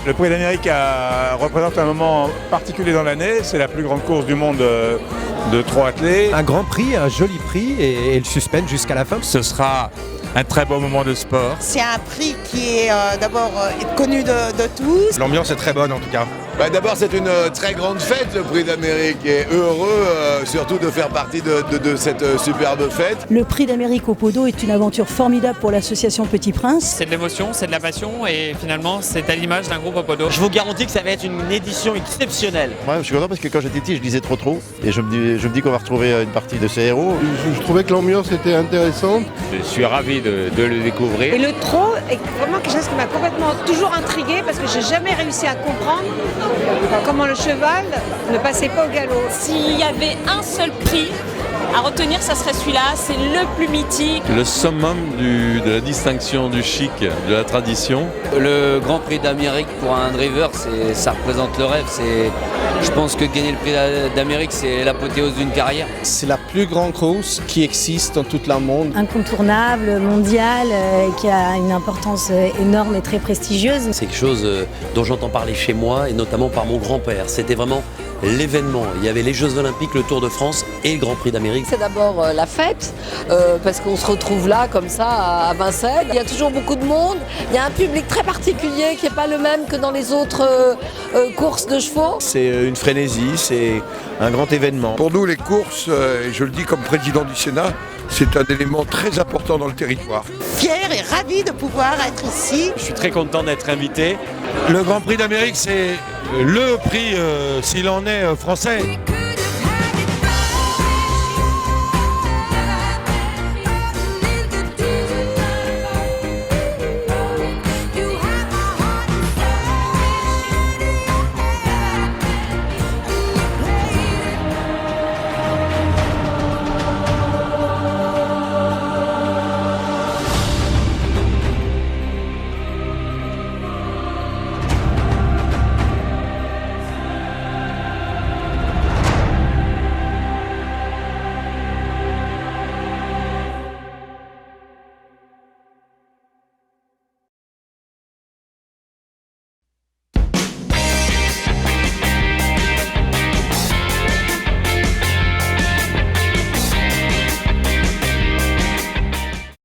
Le Prix d'Amérique représente un moment particulier dans l'année. C'est la plus grande course du monde de trot attelé. Un grand prix, un joli prix et le suspense jusqu'à la fin. Ce sera un très beau moment de sport. C'est un prix qui est d'abord connu de tous. L'ambiance est très bonne en tout cas. D'abord, c'est une très grande fête, le Prix d'Amérique, et heureux surtout de faire partie de cette superbe fête. Le Prix d'Amérique au Podo est une aventure formidable pour l'association Petit Prince. C'est de l'émotion, c'est de la passion et finalement c'est à l'image d'un groupe au Podo. Je vous garantis que ça va être une édition exceptionnelle. Ouais, je suis content parce que quand j'étais petit, je lisais trop et je me dis qu'on va retrouver une partie de ces héros. Je trouvais que l'ambiance était intéressante. Je suis ravi de le découvrir. Et le trot est vraiment quelque chose qui m'a complètement toujours intriguée parce que j'ai jamais réussi à comprendre comment le cheval ne passait pas au galop. S'il y avait un seul prix à retenir, ça serait celui-là, c'est le plus mythique. Le summum de la distinction, du chic, de la tradition. Le Grand Prix d'Amérique pour un driver, ça représente le rêve. Je pense que gagner le Prix d'Amérique, c'est l'apothéose d'une carrière. C'est la plus grande course qui existe dans tout le monde. Incontournable, mondial, qui a une importance énorme et très prestigieuse. C'est quelque chose dont j'entends parler chez moi et notamment par mon grand-père. C'était vraiment l'événement. Il y avait les Jeux Olympiques, le Tour de France et le Grand Prix d'Amérique. C'est d'abord la fête, parce qu'on se retrouve là, comme ça, à Vincennes. Il y a toujours beaucoup de monde. Il y a un public très particulier qui n'est pas le même que dans les autres courses de chevaux. C'est une frénésie, c'est un grand événement. Pour nous, les courses, et je le dis comme président du Sénat, c'est un élément très important dans le territoire. Fier et ravi de pouvoir être ici. Je suis très content d'être invité. Le Grand Prix d'Amérique, c'est le prix, s'il en est, français.